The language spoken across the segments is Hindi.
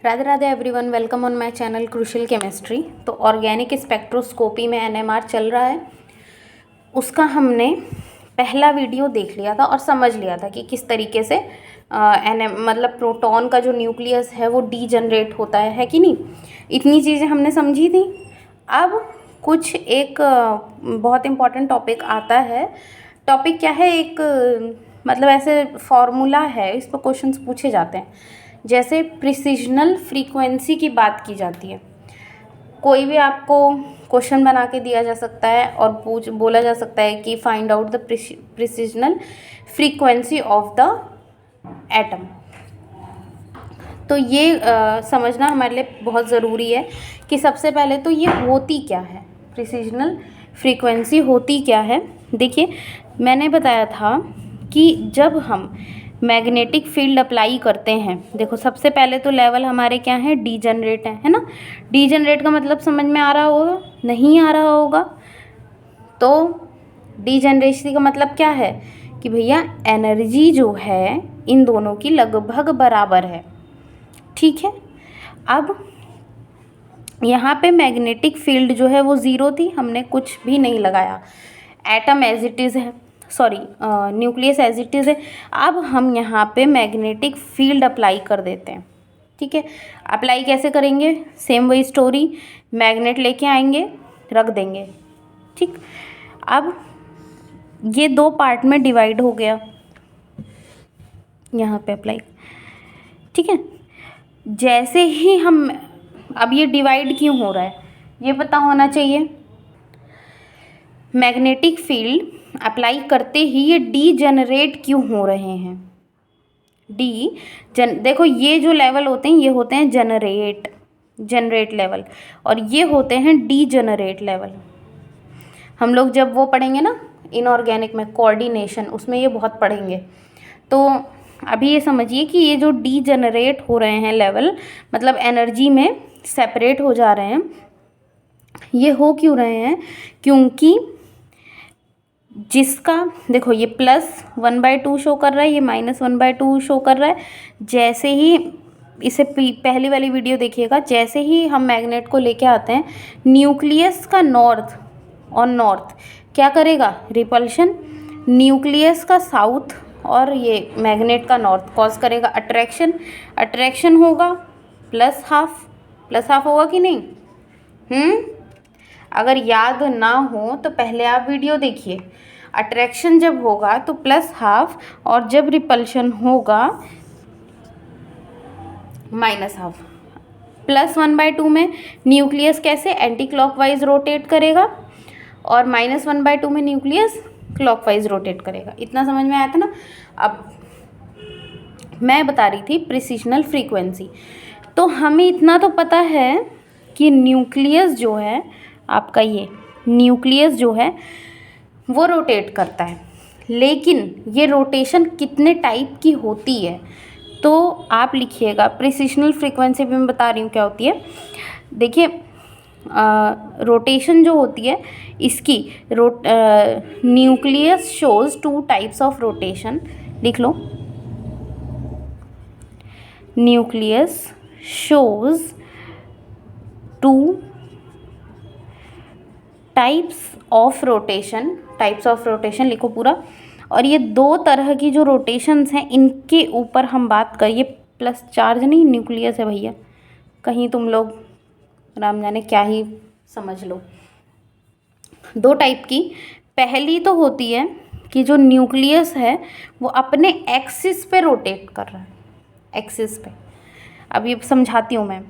Radhe Radhe everyone, welcome on my channel crucial chemistry. तो ऑर्गेनिक स्पेक्ट्रोस्कोपी में एनएमआर चल रहा है, उसका हमने पहला वीडियो देख लिया था और समझ लिया था कि किस तरीके से मतलब प्रोटॉन का जो न्यूक्लियस है वो डीजनरेट होता है कि नहीं। इतनी चीज़ें हमने समझी थी। अब कुछ एक बहुत इम्पॉर्टेंट टॉपिक आता है। टॉपिक क्या है? एक मतलब ऐसे फॉर्मूला है, इस पर क्वेश्चंस पूछे जाते हैं। जैसे प्रिसिजनल फ्रीक्वेंसी की बात की जाती है। कोई भी आपको क्वेश्चन बना के दिया जा सकता है और बोला जा सकता है कि find out the precessional frequency of the atom. तो ये समझना हमारे लिए बहुत ज़रूरी है कि सबसे पहले तो ये होती क्या है, प्रिसिजनल फ्रीक्वेंसी होती क्या है। देखिए, मैंने बताया था कि जब हम मैग्नेटिक फील्ड अप्लाई करते हैं, देखो सबसे पहले तो लेवल हमारे क्या है, डीजनरेट है ना। डीजनरेट का मतलब समझ में आ रहा होगा? नहीं आ रहा होगा? तो डीजनरेसी का मतलब क्या है कि भैया एनर्जी जो है इन दोनों की लगभग बराबर है, ठीक है। अब यहाँ पे मैग्नेटिक फील्ड जो है वो ज़ीरो थी, हमने कुछ भी नहीं लगाया। एटम एज इट इज़ है, sorry nucleus as it is है। अब हम यहाँ पे मैग्नेटिक फील्ड अप्लाई कर देते हैं, ठीक है। अप्लाई कैसे करेंगे? सेम वही स्टोरी, मैग्नेट लेके आएंगे, रख देंगे, ठीक। अब ये दो पार्ट में डिवाइड हो गया, यहाँ पे अप्लाई, ठीक है। जैसे ही हम, अब ये डिवाइड क्यों हो रहा है ये पता होना चाहिए। मैग्नेटिक फील्ड अप्लाई करते ही ये डीजनरेट क्यों हो रहे हैं? देखो ये जो लेवल होते हैं ये होते हैं जनरेट लेवल, और ये होते हैं डीजनरेट लेवल। हम लोग जब वो पढ़ेंगे ना इनऑर्गेनिक में, कोऑर्डिनेशन, उसमें ये बहुत पढ़ेंगे। तो अभी ये समझिए कि ये जो डीजनरेट हो रहे हैं लेवल, मतलब एनर्जी में सेपरेट हो जा रहे हैं, ये हो क्यों रहे हैं? क्योंकि जिसका, देखो ये +1/2 शो कर रहा है, ये -1/2 शो कर रहा है। जैसे ही इसे पहली वाली वीडियो देखिएगा, जैसे ही हम मैग्नेट को लेके आते हैं, न्यूक्लियस का नॉर्थ और नॉर्थ क्या करेगा? रिपल्शन। न्यूक्लियस का साउथ और ये मैग्नेट का नॉर्थ कॉज करेगा अट्रैक्शन। अट्रैक्शन होगा +½ होगा कि नहीं? अगर याद ना हो तो पहले आप वीडियो देखिए। अट्रैक्शन जब होगा तो +½ और जब रिपल्शन होगा -½ +1/2 में न्यूक्लियस कैसे एंटी क्लॉकवाइज रोटेट करेगा और -1/2 में न्यूक्लियस क्लॉकवाइज रोटेट करेगा। इतना समझ में आया था ना। अब मैं बता रही थी प्रिसिजनल फ्रीक्वेंसी। तो हमें इतना तो पता है कि न्यूक्लियस जो है आपका, ये न्यूक्लियस जो है वो रोटेट करता है, लेकिन ये रोटेशन कितने टाइप की होती है तो आप लिखिएगा। प्रिसिजनल फ्रीक्वेंसी भी मैं बता रही हूँ क्या होती है। देखिए रोटेशन जो होती है इसकी, nucleus shows 2 types of rotation. लिख लो, nucleus shows 2 types of rotation लिखो पूरा। और ये 2 तरह की जो रोटेशंस हैं इनके ऊपर हम बात करिए। प्लस चार्ज नहीं, न्यूक्लियस है भैया, कहीं तुम लोग राम जाने क्या ही समझ लो। 2 टाइप की। पहली तो होती है कि जो न्यूक्लियस है वो अपने एक्सिस पे रोटेट कर रहा है, एक्सिस पे। अब ये समझाती हूँ मैं।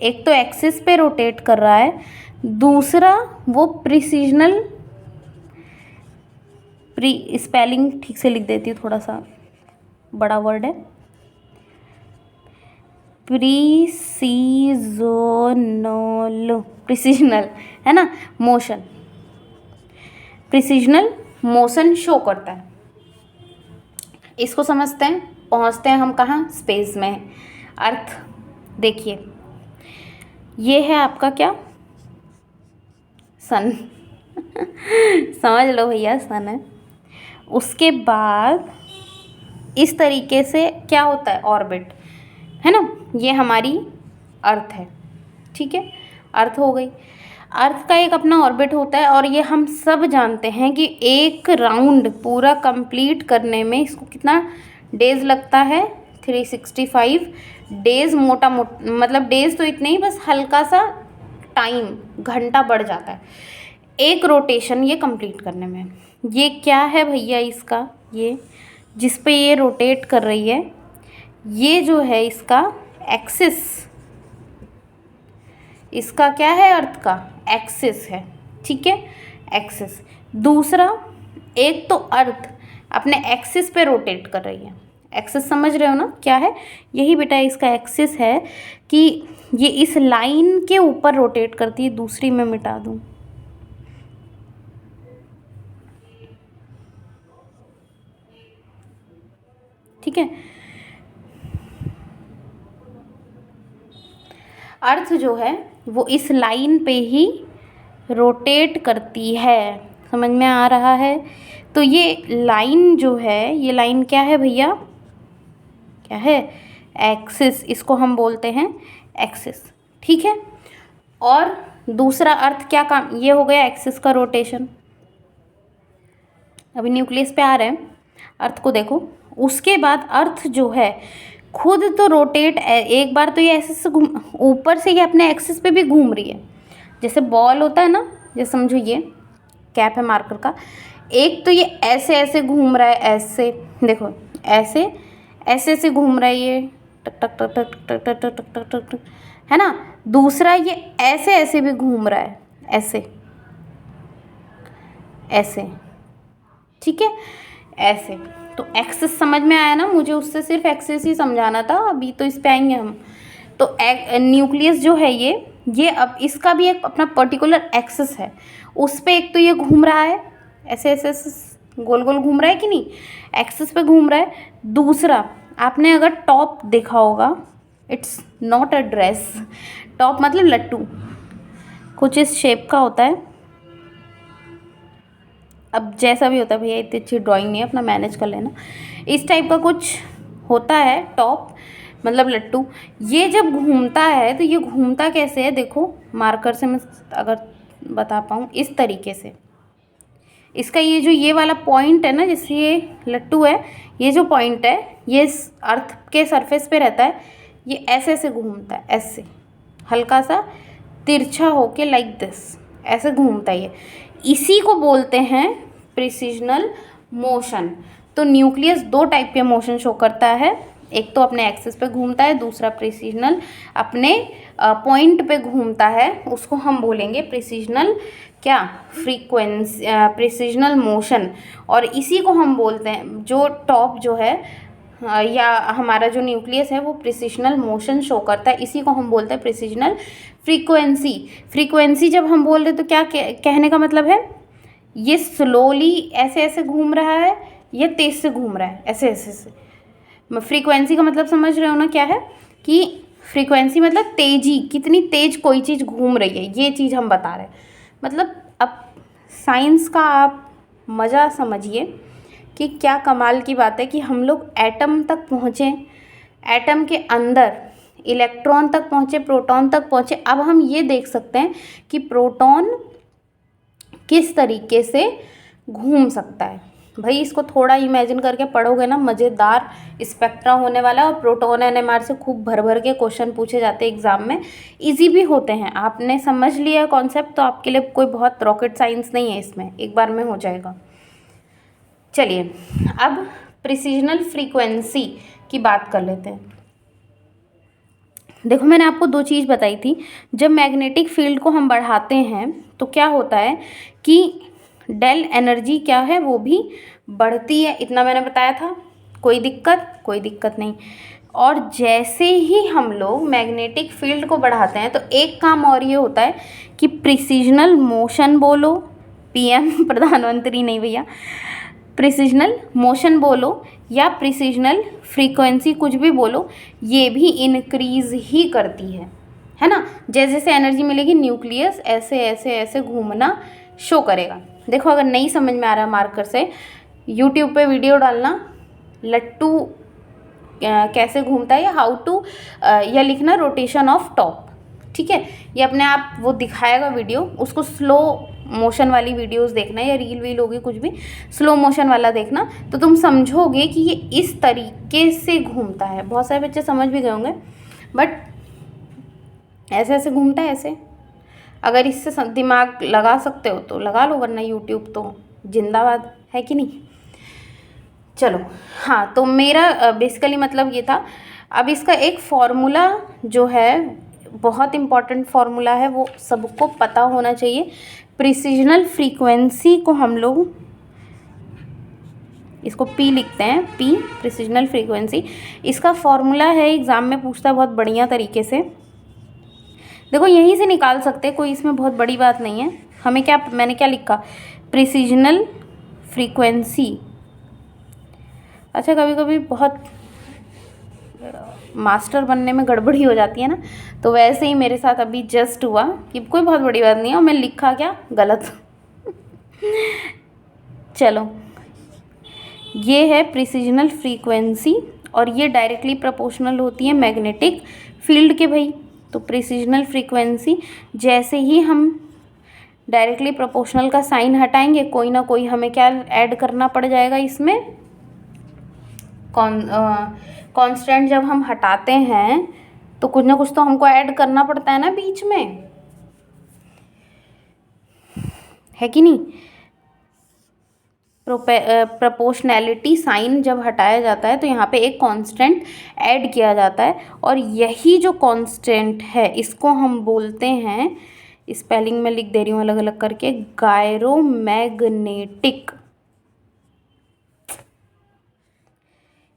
एक तो एक्सिस पे रोटेट कर रहा है, दूसरा वो प्रिसिजनल, स्पेलिंग ठीक से लिख देती हूँ, थोड़ा सा बड़ा वर्ड है, प्रिसिजनल है ना, मोशन, प्रिसिजनल मोशन शो करता है। इसको समझते हैं, पहुंचते हैं हम कहाँ? स्पेस में, अर्थ। देखिए ये है आपका क्या? सन समझ लो भैया, सन है। उसके बाद इस तरीके से क्या होता है? ऑर्बिट, है ना। ये हमारी अर्थ है, ठीक है, अर्थ हो गई। अर्थ का एक अपना ऑर्बिट होता है और ये हम सब जानते हैं कि एक राउंड पूरा कंप्लीट करने में इसको कितना डेज लगता है, 365 डेज। मतलब डेज तो इतने ही, बस हल्का सा टाइम घंटा बढ़ जाता है एक रोटेशन ये कंप्लीट करने में। ये क्या है भैया इसका, ये जिस पे ये रोटेट कर रही है, ये जो है इसका एक्सिस, इसका क्या है, अर्थ का एक्सिस है, ठीक है, एक्सिस। दूसरा, एक तो अर्थ अपने एक्सिस पे रोटेट कर रही है, एक्सिस समझ रहे हो ना क्या है, यही बेटा इसका एक्सिस है कि ये इस लाइन के ऊपर रोटेट करती है। दूसरी मैं मिटा दूँ, ठीक है। अर्थ जो है वो इस लाइन पे ही रोटेट करती है, समझ में आ रहा है। तो ये लाइन जो है, ये लाइन क्या है भैया, क्या है, एक्सिस, इसको हम बोलते हैं एक्सिस, ठीक है। और दूसरा अर्थ क्या काम, ये हो गया एक्सिस का रोटेशन। अभी न्यूक्लियस पे आ रहे हैं, अर्थ को देखो। उसके बाद अर्थ जो है खुद तो रोटेट, एक बार तो ये ऐसे से घूम, ऊपर से ये अपने एक्सिस पे भी घूम रही है, जैसे बॉल होता है ना, जैसे समझो ये कैप है मार्कर का, एक तो ये ऐसे ऐसे घूम रहा है, ऐसे देखो, ऐसे ऐसे ऐसे घूम रहा है ये, टक टक टक टक टक टक टक टक टक टक टक, है ना। दूसरा ये ऐसे ऐसे भी घूम रहा है, ऐसे ऐसे, ठीक है, ऐसे। तो एक्सिस समझ में आया ना, मुझे उससे सिर्फ एक्सिस ही समझाना था, अभी तो इस पे आएंगे हम। तो न्यूक्लियस जो है ये अब इसका भी एक अपना पर्टिकुलर एक्सिस है, उस पे एक तो ये घूम रहा है, ऐसे ऐसे ऐसे गोल गोल घूम रहा है कि नहीं, एक्सिस पे घूम रहा है। दूसरा, आपने अगर टॉप देखा होगा, it's not a dress, top मतलब लट्टू, कुछ इस शेप का होता है। अब जैसा भी होता है भैया, इतनी अच्छी ड्राइंग नहीं है, अपना मैनेज कर लेना। इस टाइप का कुछ होता है टॉप, मतलब लट्टू। ये जब घूमता है तो ये घूमता कैसे है, देखो मार्कर से मैं अगर बता पाऊँ, इस तरीके से। इसका ये जो ये वाला पॉइंट है ना, जैसे ये लट्टू है, ये जो पॉइंट है ये इस अर्थ के सरफेस पे रहता है, ये ऐसे ऐसे घूमता है, ऐसे हल्का सा तिरछा होके, लाइक दिस, ऐसे घूमता है ये। इसी को बोलते हैं प्रिसिजनल मोशन। तो न्यूक्लियस दो टाइप के मोशन शो करता है, एक तो अपने एक्सिस पे घूमता है, दूसरा प्रिसिजनल अपने पॉइंट पे घूमता है, उसको हम बोलेंगे प्रिसिजनल क्या, फ्रीक्वेंसी, प्रिसिजनल मोशन। और इसी को हम बोलते हैं, जो टॉप जो है या हमारा जो न्यूक्लियस है वो प्रिसिजनल मोशन शो करता है, इसी को हम बोलते हैं प्रिसिजनल फ्रीक्वेंसी। फ्रीक्वेंसी जब हम बोल रहे तो क्या कहने का मतलब है, ये स्लोली ऐसे ऐसे घूम रहा है या तेज से घूम रहा है, ऐसे ऐसे से। फ्रीक्वेंसी का मतलब समझ रहे हो ना क्या है, कि फ्रीक्वेंसी मतलब तेजी, कितनी तेज कोई चीज़ घूम रही है, ये चीज़ हम बता रहे हैं। मतलब अब साइंस का आप मज़ा समझिए कि क्या कमाल की बात है कि हम लोग एटम तक पहुँचे, एटम के अंदर इलेक्ट्रॉन तक पहुँचे, प्रोटॉन तक पहुँचे। अब हम ये देख सकते हैं कि प्रोटॉन किस तरीके से घूम सकता है। भाई इसको थोड़ा इमेजिन करके पढ़ोगे ना, मज़ेदार स्पेक्ट्रा होने वाला है। और प्रोटॉन एनएमआर से खूब भर भर के क्वेश्चन पूछे जाते हैं एग्ज़ाम में, इजी भी होते हैं। आपने समझ लिया कॉन्सेप्ट तो आपके लिए कोई बहुत रॉकेट साइंस नहीं है, इसमें एक बार में हो जाएगा। चलिए अब प्रिसिजनल फ्रीक्वेंसी की बात कर लेते हैं। देखो मैंने आपको दो चीज़ बताई थी, जब मैग्नेटिक फील्ड को हम बढ़ाते हैं तो क्या होता है कि डेल एनर्जी क्या है, वो भी बढ़ती है, इतना मैंने बताया था। कोई दिक्कत नहीं। और जैसे ही हम लोग मैग्नेटिक फील्ड को बढ़ाते हैं तो एक काम और ये होता है कि प्रिसिजनल मोशन बोलो, पीएम प्रधानमंत्री नहीं भैया, प्रिसिजनल मोशन बोलो या प्रिसिजनल फ्रीक्वेंसी, कुछ भी बोलो, ये भी इंक्रीज़ ही करती है ना। जैसे जैसे एनर्जी मिलेगी न्यूक्लियस ऐसे ऐसे ऐसे घूमना शो करेगा। देखो अगर नहीं समझ में आ रहा मार्कर से यूट्यूब पे वीडियो डालना, लट्टू कैसे घूमता है, या हाउ टू, या लिखना रोटेशन ऑफ टॉप, ठीक है। ये अपने आप वो दिखाएगा वीडियो, उसको स्लो मोशन वाली वीडियोस देखना, या रील वील होगी कुछ भी स्लो मोशन वाला देखना, तो तुम समझोगे कि ये इस तरीके से घूमता है। बहुत सारे बच्चे समझ भी गए होंगे, बट ऐसे ऐसे घूमता है ऐसे। अगर इससे दिमाग लगा सकते हो तो लगा लो, वरना यूट्यूब तो जिंदाबाद है कि नहीं। चलो हाँ, तो मेरा बेसिकली मतलब ये था। अब इसका एक फॉर्मूला जो है, बहुत इम्पॉर्टेंट फार्मूला है, वो सबको पता होना चाहिए। प्रिसिजनल फ्रीक्वेंसी को हम लोग इसको पी लिखते हैं, पी प्रिसिजनल फ्रीक्वेंसी। इसका फॉर्मूला है, एग्ज़ाम में पूछता है बहुत बढ़िया तरीके से। देखो यहीं से निकाल सकते हैं, कोई इसमें बहुत बड़ी बात नहीं है। हमें क्या, मैंने क्या लिखा, प्रिसिजनल फ्रीक्वेंसी। अच्छा कभी कभी बहुत मास्टर बनने में गड़बड़ी हो जाती है ना, तो वैसे ही मेरे साथ अभी जस्ट हुआ कि कोई बहुत बड़ी बात नहीं है और मैं लिखा क्या गलत। चलो, ये है प्रिसिजनल फ्रीक्वेंसी, और ये डायरेक्टली प्रोपोर्शनल होती है मैग्नेटिक फील्ड के भाई। तो प्रिसिजनल फ्रीक्वेंसी, जैसे ही हम डायरेक्टली प्रोपोर्शनल का साइन हटाएंगे, कोई ना कोई हमें क्या ऐड करना पड़ जाएगा इसमें, कांस्टेंट जब हम हटाते हैं तो कुछ ना कुछ तो हमको ऐड करना पड़ता है ना बीच में, है कि नहीं। प्रोपोर्शनैलिटी साइन जब हटाया जाता है तो यहाँ पे एक कांस्टेंट ऐड किया जाता है, और यही जो कांस्टेंट है इसको हम बोलते हैं, स्पेलिंग में लिख दे रही हूँ अलग अलग करके, गायरोमैग्नेटिक।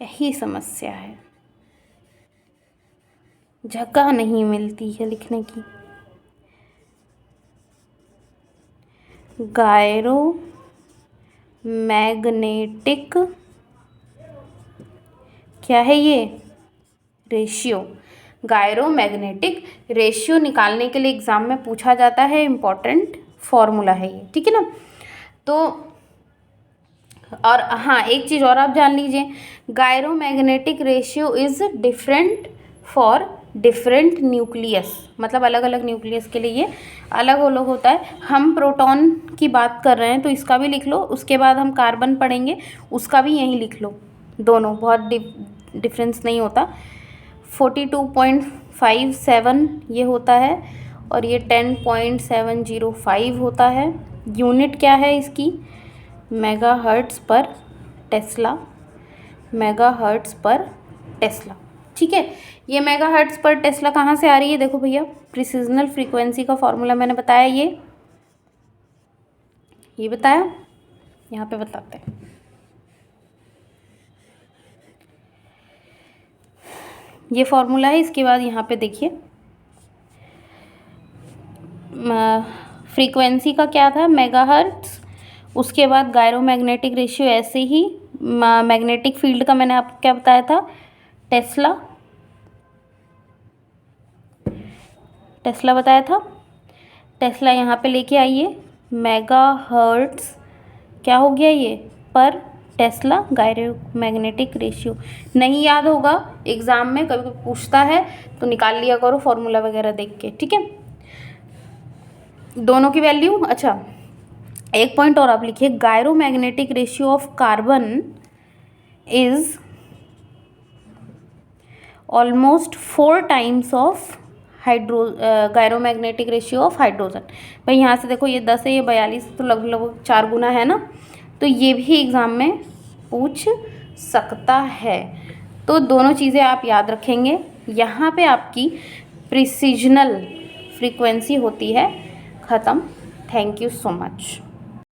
यही समस्या है, जगह नहीं मिलती है लिखने की। गायरोमैग्नेटिक क्या है ये, रेशियो। गायरोमैग्नेटिक रेशियो निकालने के लिए एग्जाम में पूछा जाता है, इम्पॉर्टेंट फॉर्मूला है ये, ठीक है ना। तो और हाँ, एक चीज़ और आप जान लीजिए, gyromagnetic ratio is different for different nucleus, मतलब अलग अलग न्यूक्लियस के लिए ये अलग अलग होता है। हम प्रोटॉन की बात कर रहे हैं तो इसका भी लिख लो, उसके बाद हम कार्बन पढ़ेंगे उसका भी यहीं लिख लो, दोनों बहुत डिफरेंस नहीं होता। 42.57 ये होता है, और ये 10.705 होता है। यूनिट क्या है इसकी, मेगाहर्ट्ज़ पर टेस्ला, मेगाहर्ट्ज़ पर टेस्ला, ठीक है। ये मेगाहर्ट्ज़ पर टेस्ला कहाँ से आ रही है, देखो भैया, प्रिसिजनल फ्रीक्वेंसी का फॉर्मूला मैंने बताया, ये बताया, यहाँ पे बताते हैं। ये फॉर्मूला है, इसके बाद यहाँ पे देखिए फ्रीक्वेंसी का क्या था, मेगाहर्ट्ज़, उसके बाद गायरोमैग्नेटिक रेशियो, ऐसे ही मैग्नेटिक फील्ड का मैंने आपको क्या बताया था, टेस्ला, टेस्ला बताया था। टेस्ला यहाँ पे लेके आइए, मेगाहर्ट्ज़ क्या हो गया ये, पर टेस्ला, गायरोमैग्नेटिक रेशियो। नहीं याद होगा, एग्ज़ाम में कभी कभी पूछता है तो निकाल लिया करो फॉर्मूला वगैरह देख के, ठीक है। दोनों की वैल्यू, अच्छा एक पॉइंट और आप लिखिए, gyromagnetic ratio of carbon is almost 4 times of gyromagnetic ratio of hydrogen. भाई यहाँ से देखो, ये 10 है, ये 42, तो लगभग लगभग 4 गुना है ना, तो ये भी एग्ज़ाम में पूछ सकता है। तो दोनों चीज़ें आप याद रखेंगे। यहाँ पे आपकी प्रिसिजनल फ्रीक्वेंसी होती है ख़त्म। Thank you so much.